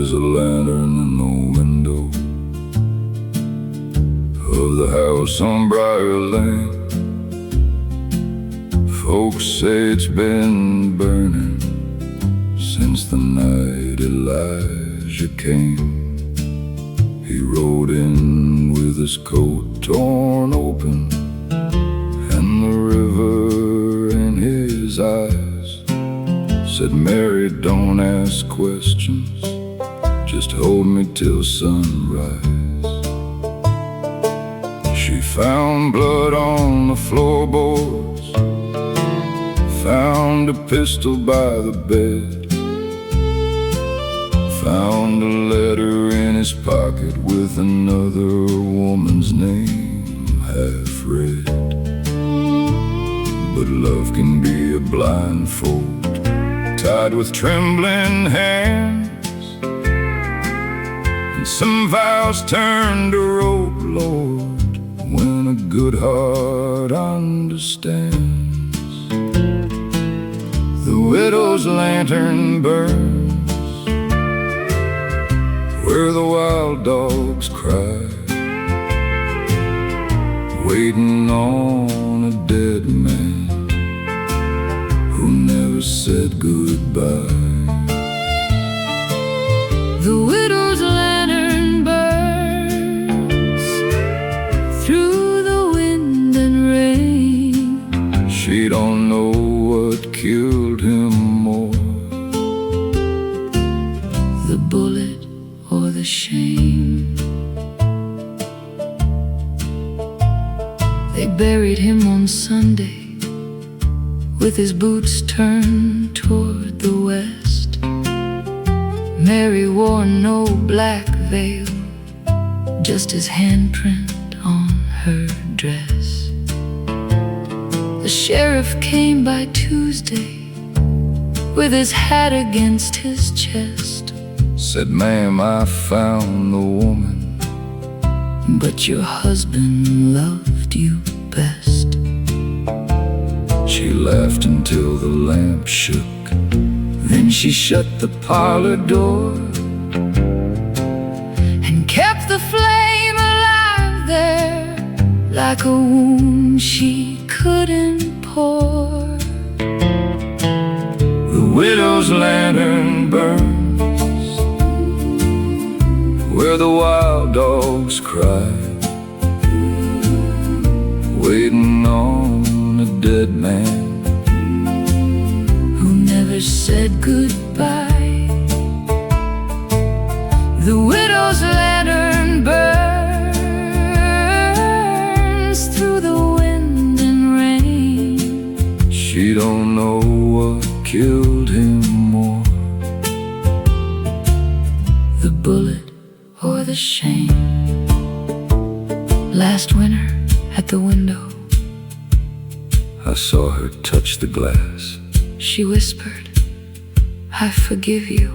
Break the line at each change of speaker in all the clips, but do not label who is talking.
There's a lantern in the window of the house on Briar Lane. Folks say it's been burning since the night Elijah came. He rode in with his coat torn open and the river in his eyes. Said, Mary, don't ask questions, just hold me till sunrise. She found blood on the floorboards, found a pistol by the bed, found a letter in his pocket with another woman's name half read. But love can be a blindfold, tied with trembling hands, and some vows turned to rope, Lord, when a good heart understands. The widow's lantern burns where the wild dogs cry, waiting on a dead man who never said goodbye. The widow's lantern burns through the wind and rain. She don't know what killed him more, the bullet or the shame. They buried him on Sunday with his boots turned toward the west. Mary wore no black veil, just his handprint on her dress. The sheriff came by Tuesday with his hat against his chest. Said, ma'am, I found the woman, but your husband loved you best. She laughed until the lamp shook, then she shut the parlor door and kept the flame alive there like a wound she couldn't pour. The widow's lantern burns where the wild dogs cry, waiting on a dead man who never said goodbye. The widow's lantern burns through the wind and rain. She don't know what killed him more, the bullet or the shame. Last winter at the window, I saw her touch the glass. She whispered, I forgive you,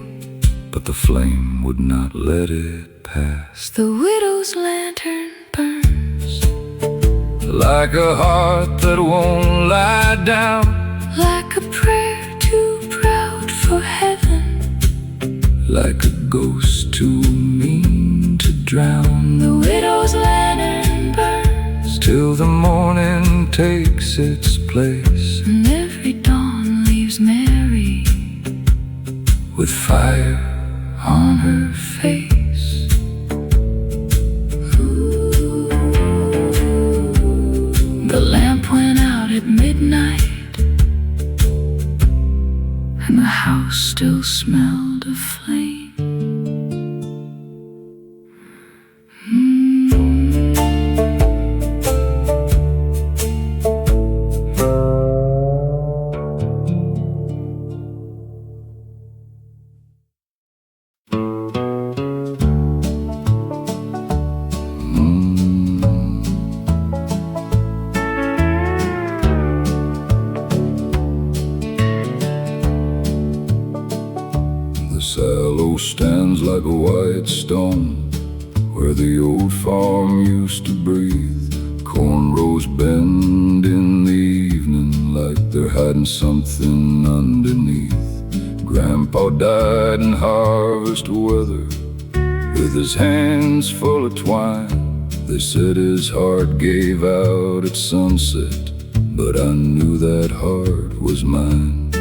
but the flame would not let it pass. The widow's lantern burns like a heart that won't lie down, like a prayer too proud for heaven, like a ghost too mean to drown. The widow's lantern burns till the morning takes its place, and every dawn leaves Mary with fire on her face. Ooh. The lamp went out at midnight, and the house still smelled of flame. Sallow stands like a white stone where the old farm used to breathe. Cornrows bend in the evening like they're hiding something underneath. Grandpa died in harvest weather with his hands full of twine. They said his heart gave out at sunset, but I knew that heart was mine.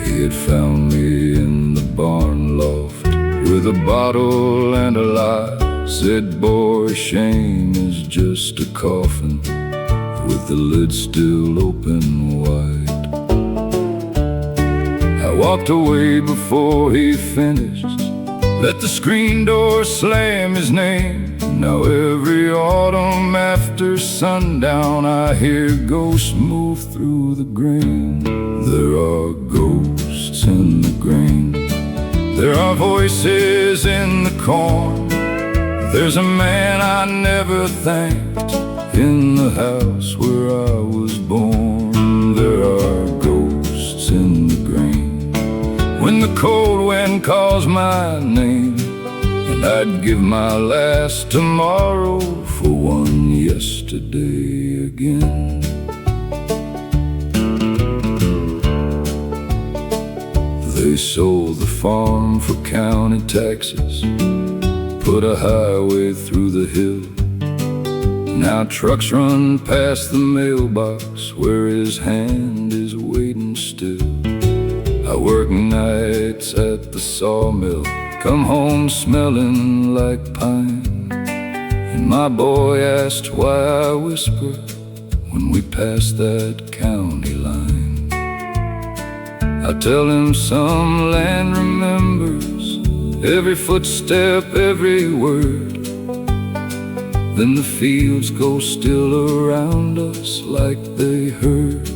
He had found me in the barn loft with a bottle and a lie. Said, boy, shame is just a coffin with the lid still open wide. I walked away before he finished, let the screen door slam his name. Now every autumn after sundown I hear ghosts move through the grain. There are ghosts in the grain. There are voices in the corn. There's a man I never thanked in the house where I was born. There are ghosts in the grain. When the cold wind calls my name, and I'd give my last tomorrow for one yesterday again. They sold the farm for county taxes, put a highway through the hill. Now trucks run past the mailbox where his hand is waiting still. I work nights at the sawmill, come home smelling like pine. And my boy asked why I whisper when we pass that county line. I tell him some land remembers every footstep, every word. Then the fields go still around us like they heard.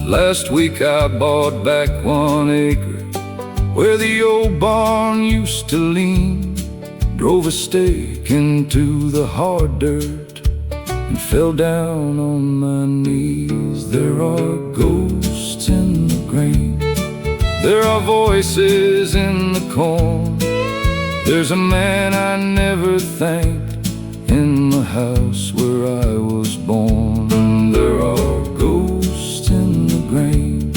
Last week I bought back 1 acre where the old barn used to lean. Drove a stake into the hard dirt and fell down on my knees. There are ghosts in the grain. There are voices in the corn. There's a man I never thanked in the house where I was born. There are ghosts in the grain.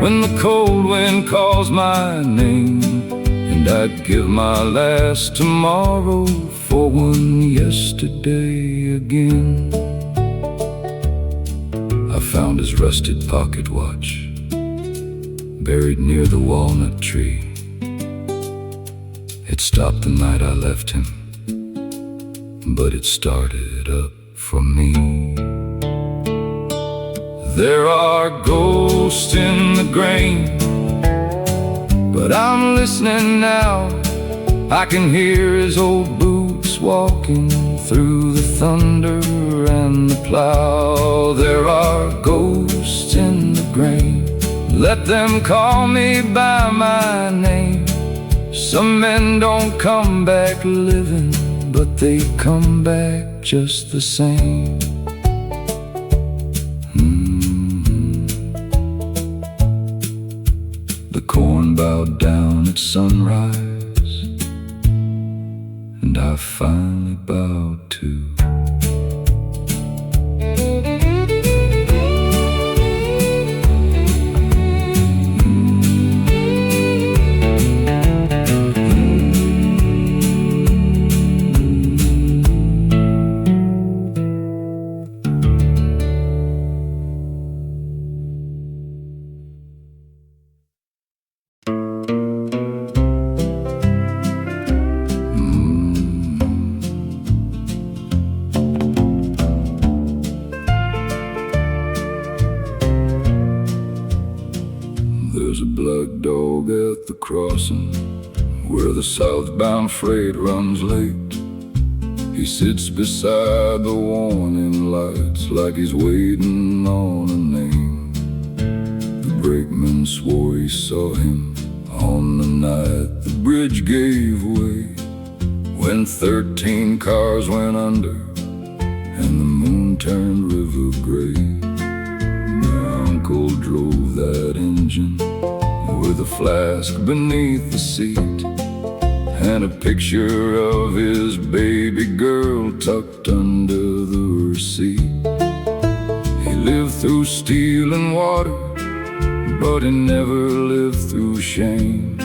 When the cold wind calls my name, and I'd give my last tomorrow for one yesterday again. I found his rusted pocket watch buried near the walnut tree. It stopped the night I left him, but it started up for me. There are ghosts in the grain, but I'm listening now. I can hear his old boots walking through the thunder and the plow. There are ghosts in the grain. Let them call me by my name. Some men don't come back living, but they come back just the same. The corn bowed down at sunrise, and I finally bowed too. There's a black dog at the crossing where the southbound freight runs late. He sits beside the warning lights like he's waiting on a name. The brakeman swore he saw him on the night the bridge gave way, when 13 cars went under and the moon turned river gray. My uncle drove that engine with a flask beneath the seat and a picture of his baby girl tucked under the receipt. He lived through steel and water, but he never lived through shame.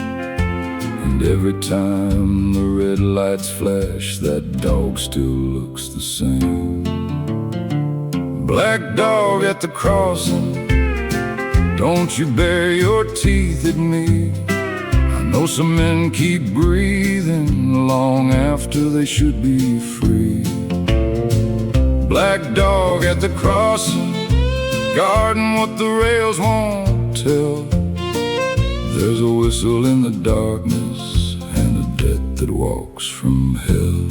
And every time the red lights flash, that dog still looks the same. Black dog at the crossing, don't you bare your teeth at me. I know some men keep breathing long after they should be free. Black dog at the crossing, guarding what the rails won't tell. There's a whistle in the darkness and a death that walks from hell.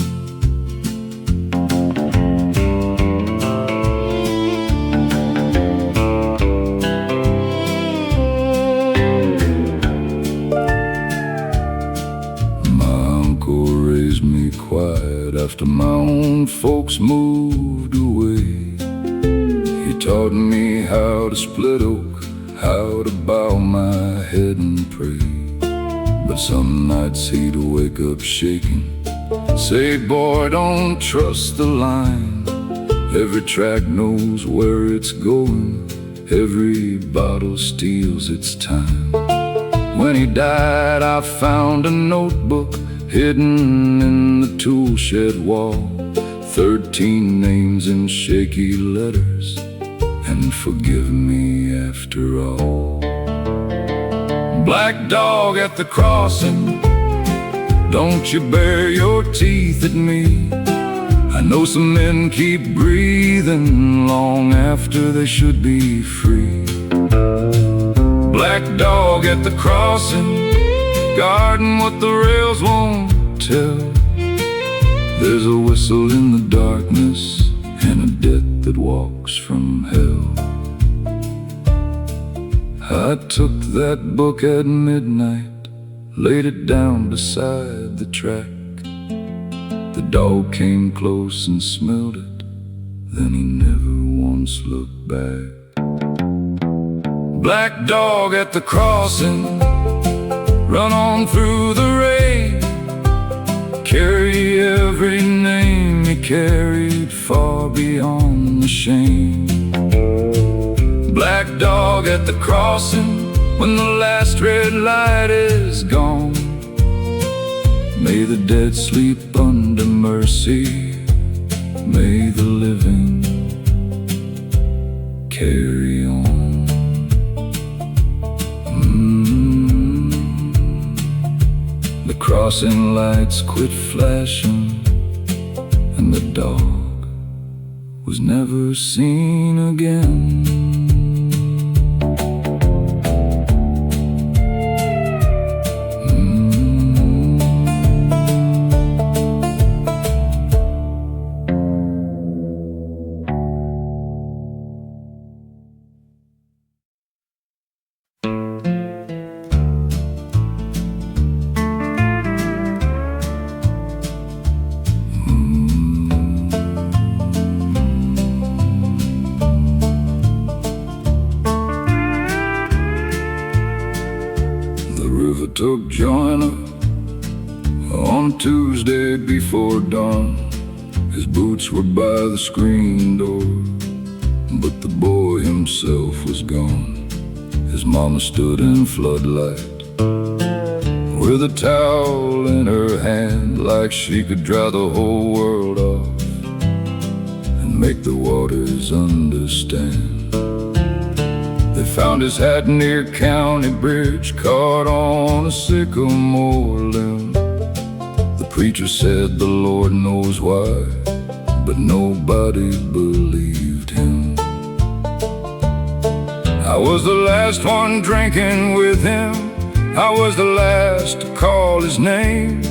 Quiet after my own folks moved away. He taught me how to split oak, how to bow my head and pray. But some nights he'd wake up shaking, say, boy, don't trust the line. Every track knows where it's going, every bottle steals its time. When he died, I found a notebook hidden in the tool shed wall, 13 names in shaky letters, and forgive me after all. Black dog at the crossing, don't you bare your teeth at me. I know some men keep breathing long after they should be free. Black dog at the crossing, guarding what the rails won't tell. There's a whistle in the darkness and a death that walks from hell. I took that book at midnight, laid it down beside the track. The dog came close and smelled it, then he never once looked back. Black dog at the crossing, run on through the rain. Carry every name he carried far beyond the shame. Black dog at the crossing, when the last red light is gone. May the dead sleep under mercy, may the living carry on. The crossing lights quit flashing, and the dog was never seen again. Took Joanna on Tuesday before dawn. His boots were by the screen door, but the boy himself was gone. His mama stood in floodlight with a towel in her hand, like she could dry the whole world off and make the waters understand. They found his hat near County Bridge, caught on a sycamore limb. The preacher said the Lord knows why, but nobody believed him. I was the last one drinking with him, I was the last to call his name.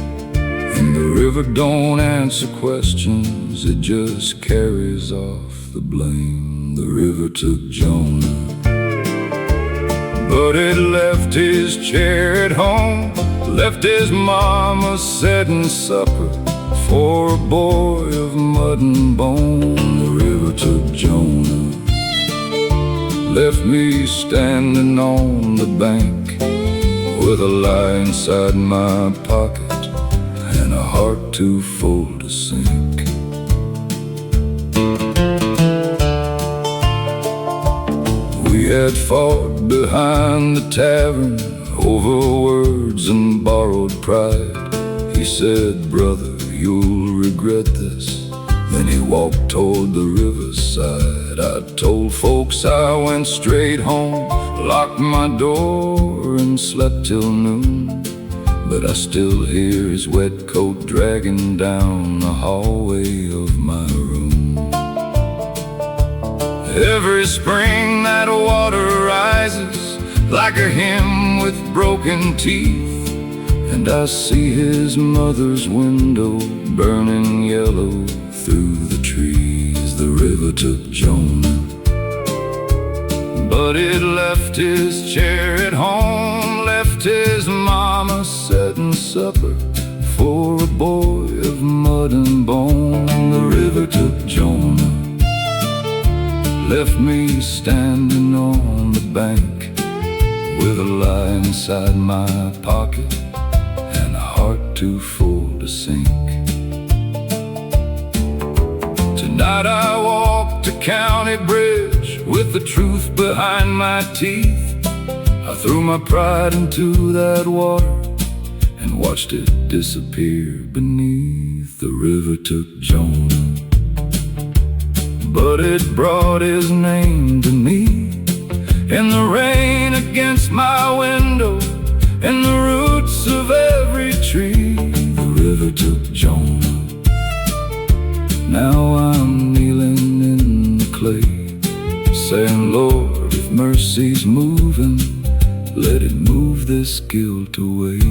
And the river don't answer questions, it just carries off the blame. The river took Jonah, but it left his chair at home, left his mama setting supper for a boy of mud and bone. The river took Jonah, left me standing on the bank with a lie inside my pocket and a heart too full to sink. We had fought behind the tavern over words and borrowed pride. He said, "Brother, you'll regret this." Then he walked toward the riverside. I told folks I went straight home, locked my door and slept till noon. But I still hear his wet coat dragging down the hallway of my room. Every spring that water rises like a hymn with broken teeth, and I see his mother's window burning yellow through the trees. The river took Jonah, but it left his chair at home, left his mama setting supper for a boy of mud and bone. The river took Jonah, left me standing on the bank with a lie inside my pocket and a heart too full to sink. Tonight I walked the county bridge with the truth behind my teeth. I threw my pride into that water and watched it disappear beneath. The river took Jonah, but it brought his name to me. In the rain against my window, in the roots of every tree, the river took Jonah. Now I'm kneeling in the clay, saying, "Lord, if mercy's moving, let it move this guilt away."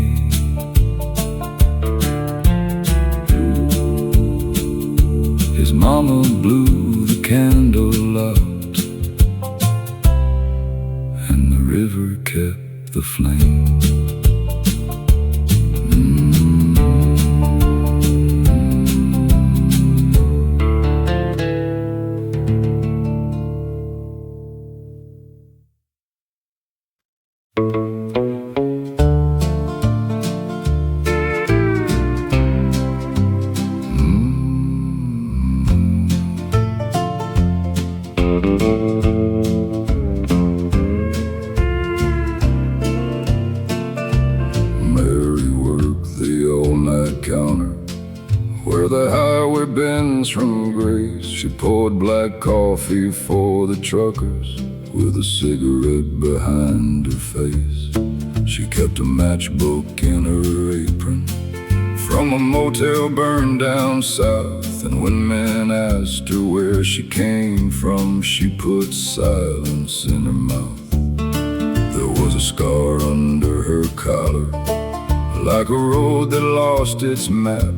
His mama blew the candle out, and the river kept the flame. Mary worked the all-night counter where the highway bends from grace. She poured black coffee for the truckers with a cigarette behind her face. She kept a matchbook in her apron from a motel burned down south. And when men asked her where she came from, she put silence in her mouth. There was a scar under her collar, like a road that lost its map,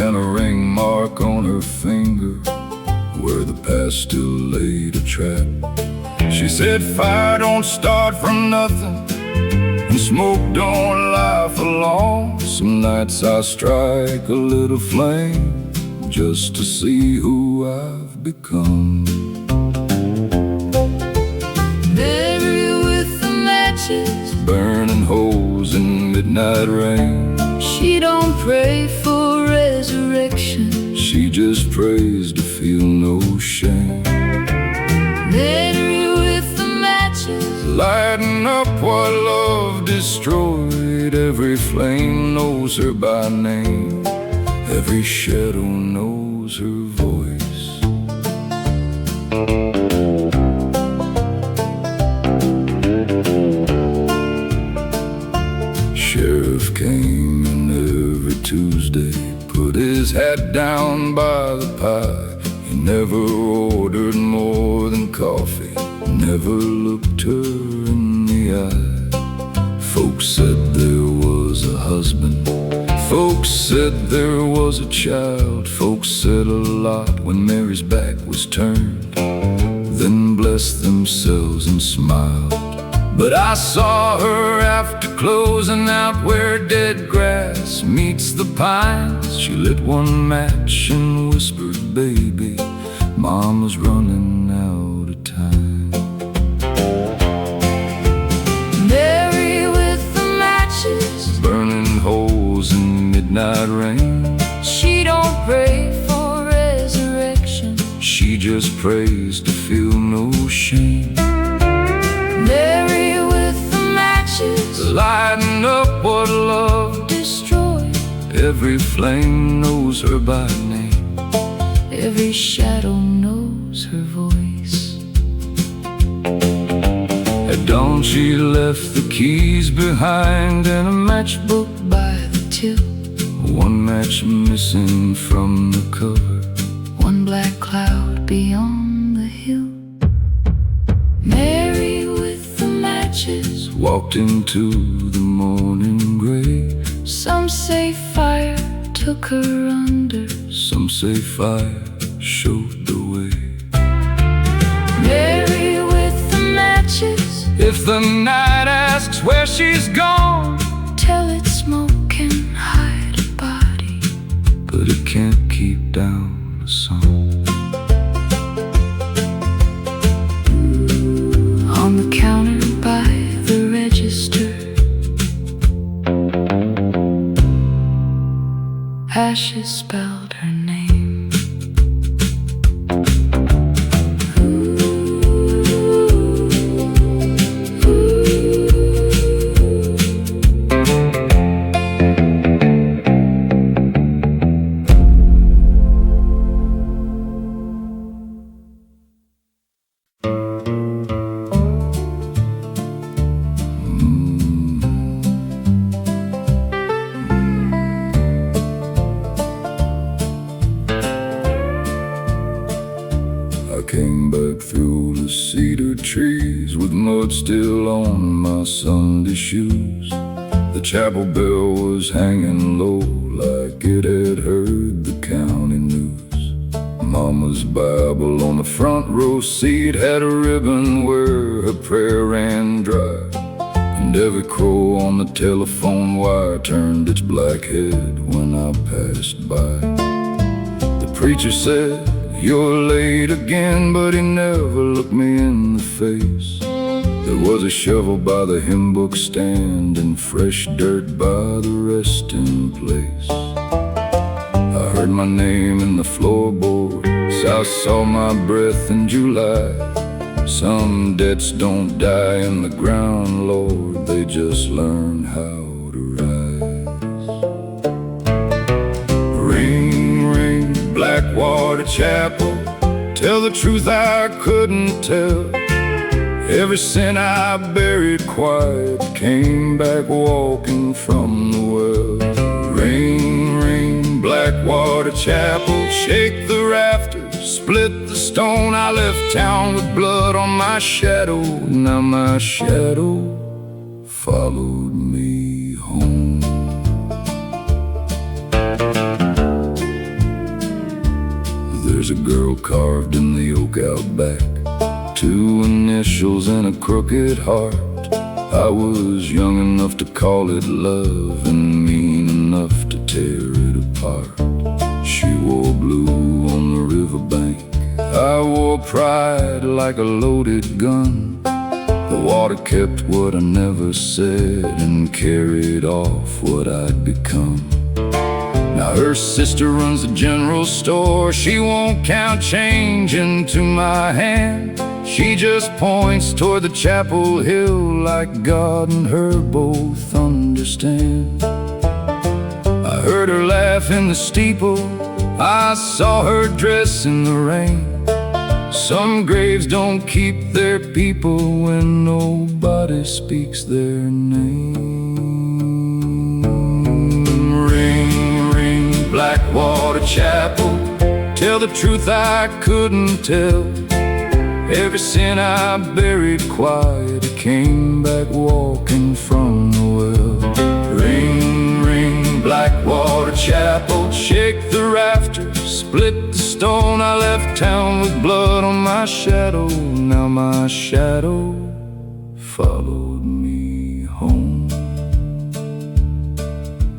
and a ring mark on her finger where the past still laid a trap. She said, "Fire don't start from nothing, and smoke don't lie for long. Some nights I strike a little flame just to see who I've become."
Mary with the matches,
burning holes in midnight rain.
she don't pray for resurrection,
She just prays to feel no shame.
Mary with the matches,
Lighting up what love destroyed. Every flame knows her by name, every shadow knows her voice. Sheriff came in every Tuesday, put his hat down by the pie. He never ordered more than coffee, never looked her in the eye. Folks said there was a husband, folks said there was a child. Folks said a lot when Mary's back was turned, then blessed themselves and smiled. But I saw her after closing out where dead grass meets the pines. She lit one match and whispered, "Baby, Mama's running out of time."
Mary with the matches,
burning holes in midnight rain.
she don't pray for resurrection,
She just prays to feel no shame. lighting up what love
destroyed.
Every flame knows her by name.
Every shadow knows her voice.
At dawn she left the keys behind and a matchbook
By the till,
one match missing from the cover.
one black cloud beyond the hill. Mary with the matches,
Walked into the morning gray.
some say fire took her under.
Some say fire showed the way.
Mary with the matches,
If the night asks where she's gone,
tell it smoke can hide a body,
but it can't keep down the song.
on the counter by the register. Ashes spelled her name.
I came back through the cedar trees with mud still on my Sunday shoes. The chapel bell was hanging low like it had heard the county news. Mama's Bible on the front row seat had a ribbon where her prayer ran dry. And every crow on the telephone wire turned its black head when I passed by. The preacher said, "You're late again," but he never looked me in the face. There was a shovel by the hymn book stand and fresh dirt by the resting place. I heard my name in the floorboards, I saw my breath in July. Some debts don't die in the ground, Lord, they just learn how to rise. Ring, ring, Blackwater Chapel, tell the truth I couldn't tell. Every sin I buried quiet came back walking from the well. Ring, ring, Blackwater Chapel, shake the rafters, split the stone. I left town with blood on my shadow. Now my shadow followed me home. There's a girl carved in the oak out back, 2 initials and a crooked heart. I was young enough to call it love and mean enough to tear it apart. She wore blue on the riverbank, I wore pride like a loaded gun. The water kept what I never said and carried off what I'd become. Now her sister runs the general store. She won't count change into my hand. She just points toward the chapel hill like God and her both understand. I heard her laugh in the steeple, I saw her dress in the rain. Some graves don't keep their people when nobody speaks their name. Ring, ring, Blackwater Chapel, tell the truth I couldn't tell. Every sin I buried quiet came back walking from the well. Ring, ring, Blackwater Chapel, shake the rafters, split the stone. I left town with blood on my shadow. Now my shadow followed me home.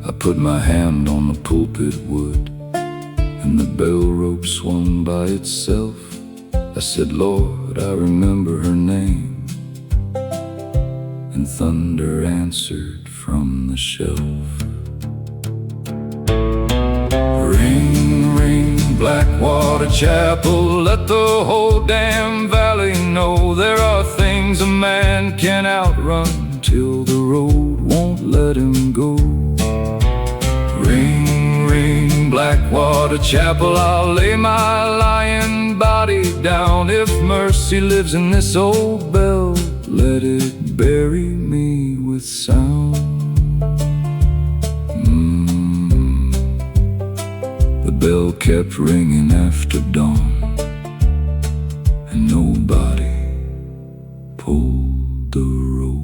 I put my hand on the pulpit wood and the bell rope swung by itself. I said, Lord, I remember her name. And thunder answered from the shelf. Ring, ring, Blackwater Chapel, let the whole damn valley know there are things a man can outrun till the road let him go. Ring, ring, Blackwater Chapel, I'll lay my lying body down. If mercy lives in this old bell, let it bury me with sound. The bell kept ringing after dawn, and nobody pulled the rope.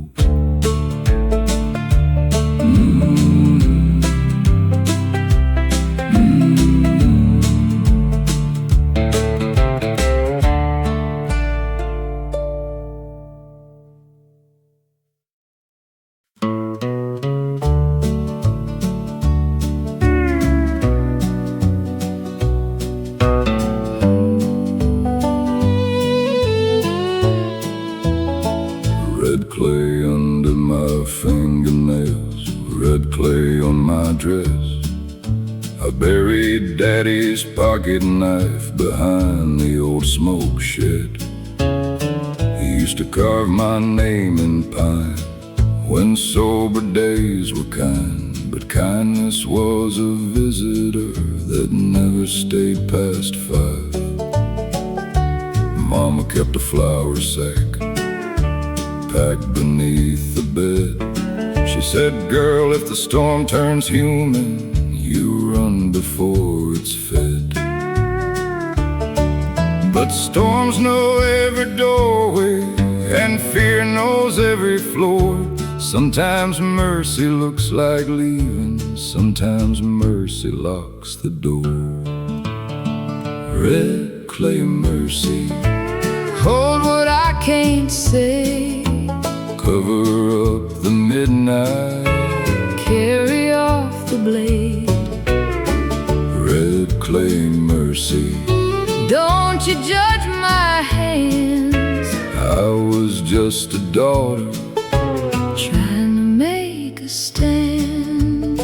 Red clay under my fingernails, red clay on my dress. I buried Daddy's pocket knife behind the old smoke shed. He used to carve my name in pine when sober days were kind, but kindness was a visitor that never stayed past 5. Mama kept a flour sack packed beneath the bed. She said, girl, if the storm turns human, you run before it's fed. But storms know every doorway, and fear knows every floor. Sometimes mercy looks like leaving, sometimes mercy locks the door. Red clay mercy,
hold what I can't say,
cover up the midnight,
carry off the blade.
Red clay mercy,
don't you judge my hands,
I was just a daughter
trying to make a stand.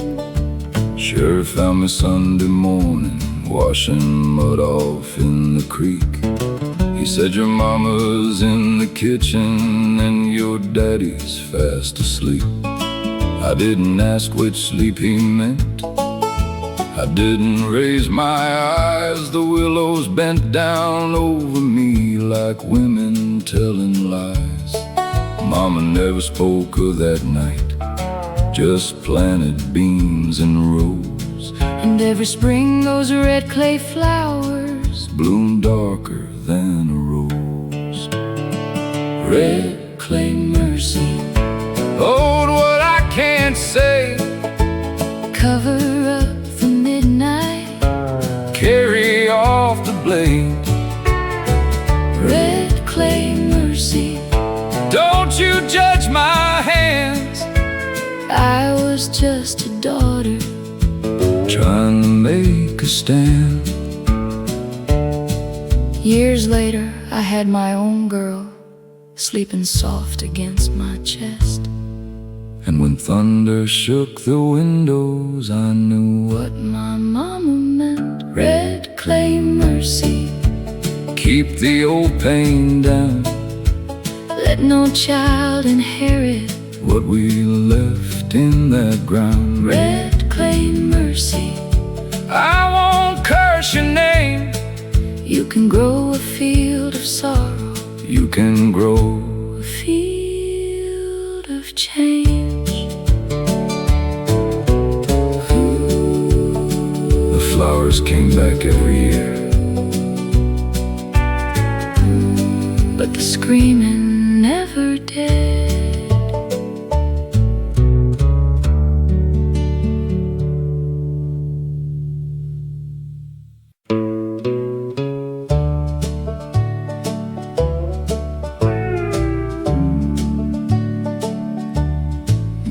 Sheriff found me Sunday morning, washing mud off in the creek. He said, your mama's in the kitchen and your daddy's fast asleep. I didn't ask which sleep he meant, I didn't raise my eyes. The willows bent down over me like women telling lies. Mama never spoke of that night, just planted beans in rows.
And every spring those red clay flowers
bloom darker than a rose.
Red clay mercy,
hold what I can't say,
cover up the midnight,
carry off the blade.
Red clay mercy,
don't you judge my hands,
I was just a daughter
trying to make a stand.
Years later, I had my own girl sleeping soft against my chest.
And when thunder shook the windows, I knew
What my mama meant. Red clay mercy,
keep the old pain down,
let no child inherit
what we left in that ground.
red clay mercy.
I won't curse your name,
You can grow a field of sorrow,
you can grow.
a field of change.
The flowers came back every year,
But the screaming never did.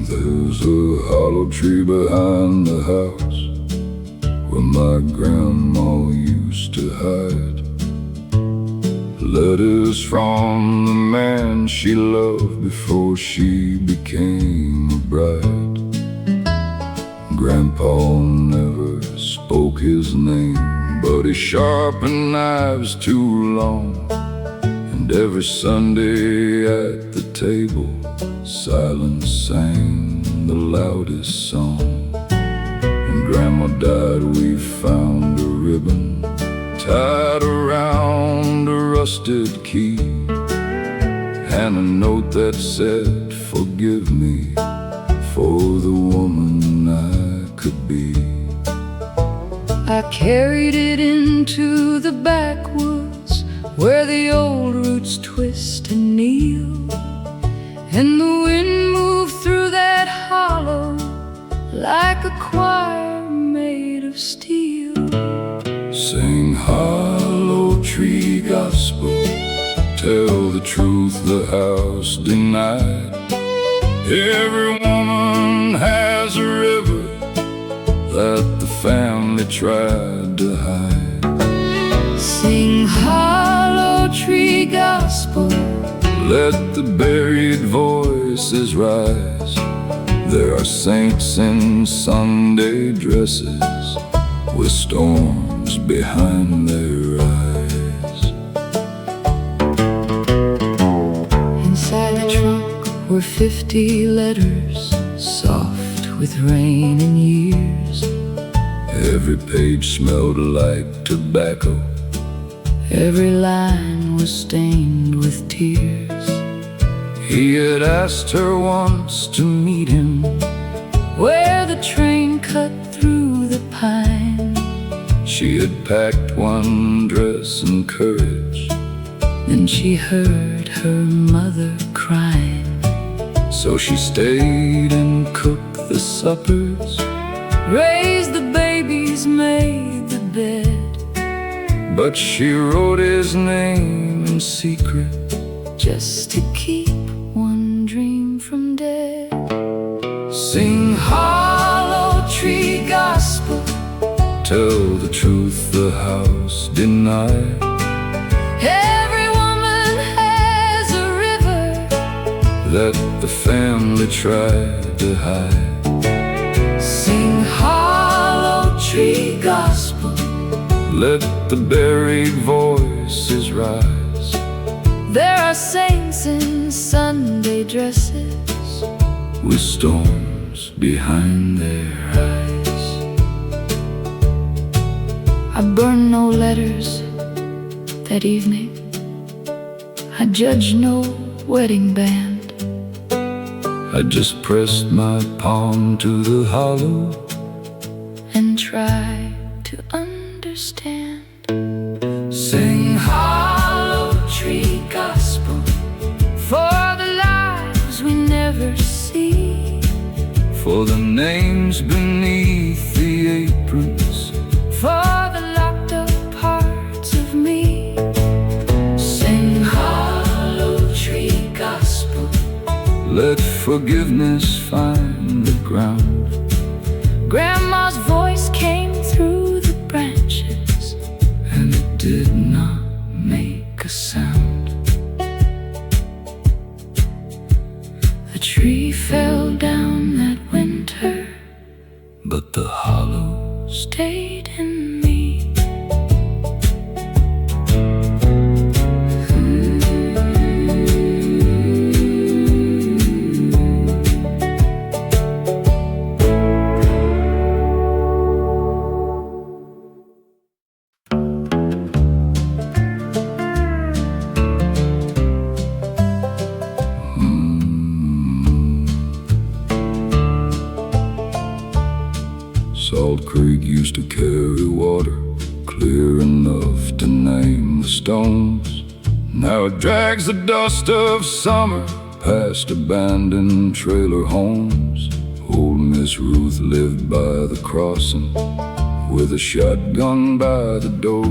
There's a hollow tree behind the house where my grandma used to hide. Letters from the man she loved before she became a bride. Grandpa never spoke his name, but he sharpened knives too long. And every Sunday at the table, silence sang sang the loudest song. When Grandma died, we found a ribbon tied around a rusted key, and a note that said, "Forgive me for the woman I could be."
I carried it into the backwoods where the old roots twist and kneel, and the wind moved through that hollow like a choir made of steel.
Sing hollow tree gospel, tell the truth the house denied. Every woman has a river that the family tried to hide.
Sing hollow tree gospel,
let the buried voices rise. There are saints in Sunday dresses with storms behind their eyes.
Inside the trunk were 50 letters, soft with rain and years.
Every page smelled like tobacco,
every line was stained with tears.
He had asked her once to meet him
where the train cut through the pine.
She had packed one dress and courage,
then she heard her mother crying.
So she stayed and cooked the suppers,
raised the babies, made the bed.
But she wrote his name in secret,
just to keep one dream from dead.
Sing hollow tree gospel, tell the truth the house denied.
Every woman has a river
that the family tried to hide.
Sing hollow tree gospel,
let the buried voices rise.
there are saints in Sunday dresses
with storms behind their eyes.
I burned no letters that evening, I judged no wedding band.
I just pressed my palm to the hollow
and tried to understand.
Sing
hollow tree gospel for the lives we never see,
for the names beneath the aprons,
for the locked up parts of me. Sing hollow tree gospel,
let forgiveness find the ground.
Grandma's voice came through the branches,
and it did not make a sound.
the tree fell down that winter,
but the hollow
stayed in me.
Salt Creek used to carry water clear enough to name the stones. Now it drags the dust of summer past abandoned trailer homes. Old Miss Ruth lived by the crossing with a shotgun by the door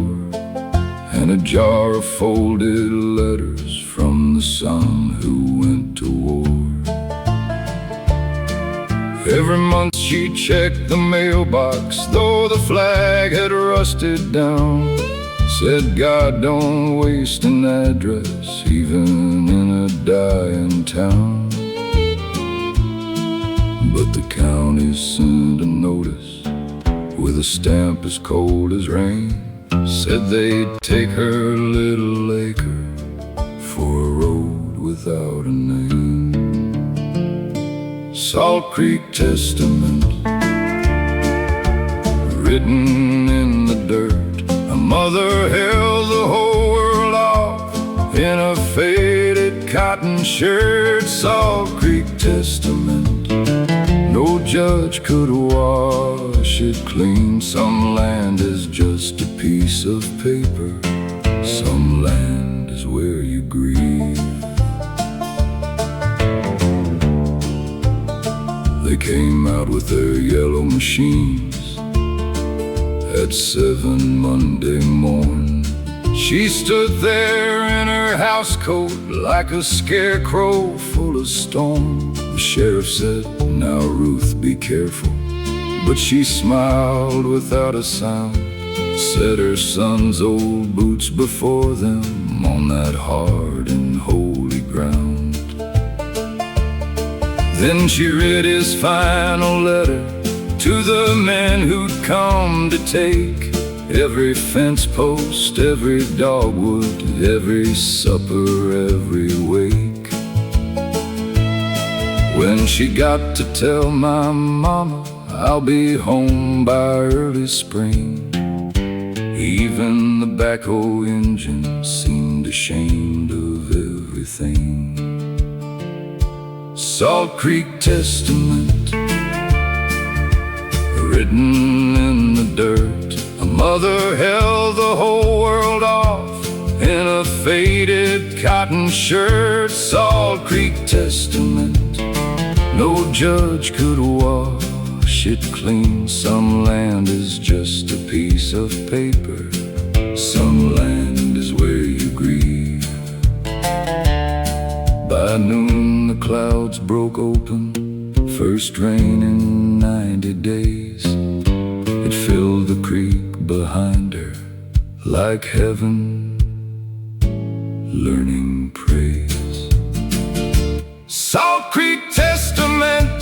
and a jar of folded letters from the son who went to war. Every month she checked the mailbox, though the flag had rusted down. Said, God, don't waste an address, even in a dying town. But the county sent a notice with a stamp as cold as rain. Said they'd take her little acre for a road without a name. Salt Creek Testament, written in the dirt. A mother held the whole world off in a faded cotton shirt. Salt Creek Testament, no judge could wash it clean. Some land is just a piece of paper, some land is where you grieve. They came out with their yellow machines at 7 Monday morn. She stood there in her housecoat like a scarecrow full of storm. The sheriff said, "Now Ruth, be careful." But she smiled without a sound, set her son's old boots before them on that hard and holy ground. Then she read his final letter to the men who'd come to take every fence post, every dogwood, every supper, every wake. When she got to tell my mama, "I'll be home by early spring," even the backhoe engine seemed ashamed of everything. Salt Creek Testament, written in the dirt. A mother held the whole world off in a faded cotton shirt. Salt Creek Testament, no judge could wash it clean. Some land is just a piece of paper, some land is where you grieve. By noon the clouds broke open, first rain in 90 days. It filled the creek behind her like heaven learning praise. Salt Creek Testament,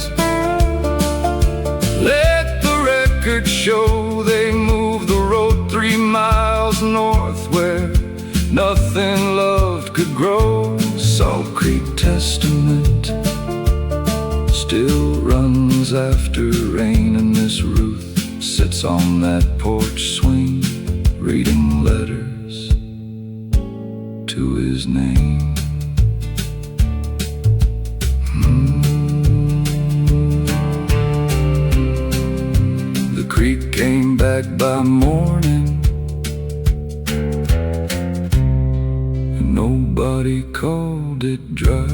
let the record show they moved the road 3 miles north where nothing loved could grow. Salt Creek Testament still runs after rain, and Miss Ruth sits on that porch swing reading letters to his name. The creek came back by morning, and nobody called it dry.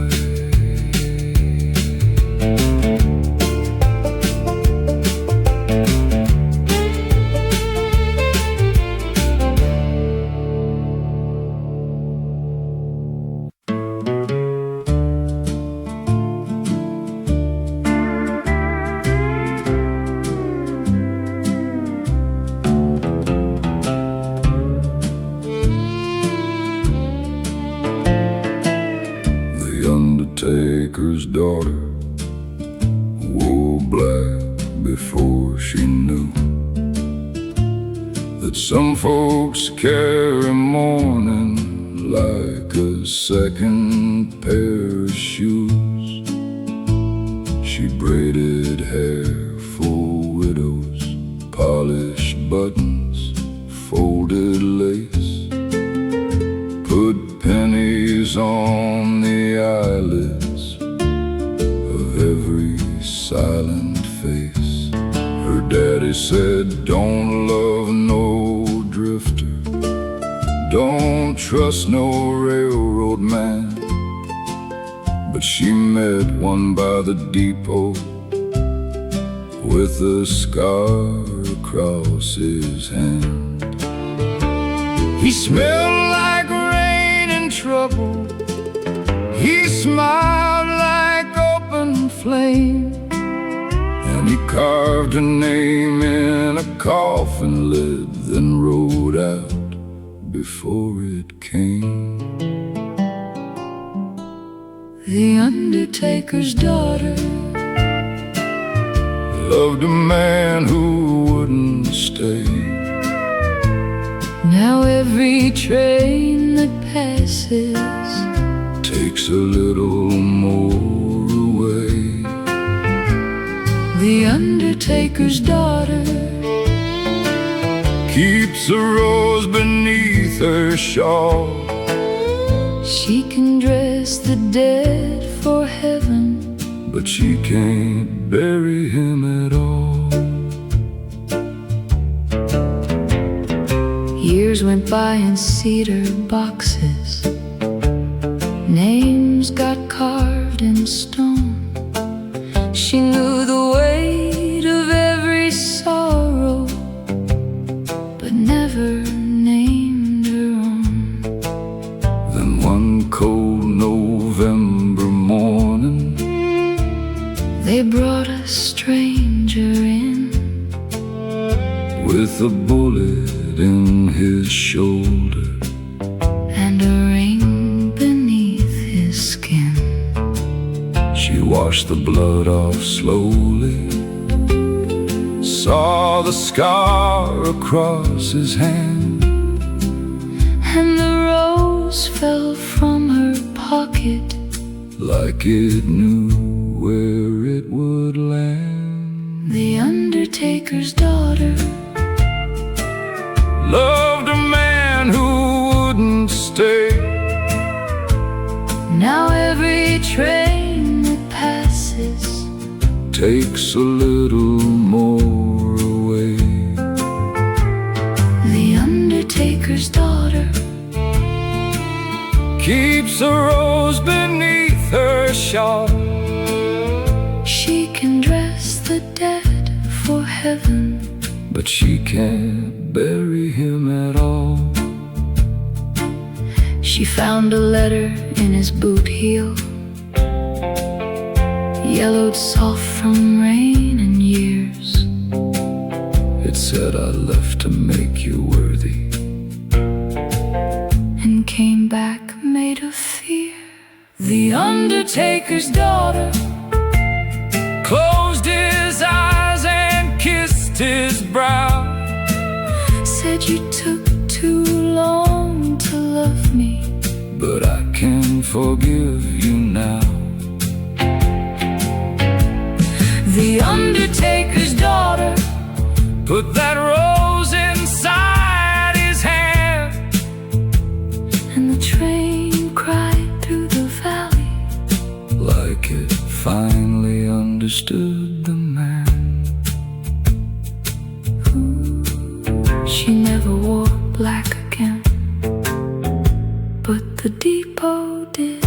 Undertaker's daughter wore black before she knew that some folks carry mourning like a second pair of shoes. She braided hair for widows, polished buttons, folded lace, put pennies on the eyelids of every silent face. Her daddy said, "Don't love no drifter, don't trust no railroad man." But she met one by the depot with a scar across his hand. He smelled like rain and trouble, he smiled like open flame, and he carved a name in a coffin lid, then rode out before it came.
The undertaker's daughter
loved a man who wouldn't stay.
Now every train that passes
takes a little more away.
undertaker's daughter
keeps a rose beneath her shawl.
She can dress the dead for heaven,
but she can't bury him at all.
Years went by in cedar boxes, names got carved in stone. She knew the weight of every sorrow, but never named her own.
Then one cold November morning,
they brought a stranger in,
with a bullet in his shoulder
and a ring beneath his skin.
She washed the blood off slowly, saw the scar across his hand,
and the rose fell from her pocket
like it knew where it would land.
The undertaker's daughter
loved a man who wouldn't stay.
Now every train that passes
takes a little more away.
The undertaker's daughter
keeps a rose beneath her shawl.
She can dress the dead for heaven,
but she can't bury him at all.
She found a letter in his boot heel, yellowed soft from rain and years.
It said, I left to make you worthy,
and came back made of fear. The undertaker's daughter
closed his eyes and kissed his brow.
Said you took too long to love me,
but I can forgive you now.
The undertaker's daughter
put that rose inside his hand,
and the train cried through the valley
like it finally understood the man.
She never wore black again, but the depot did.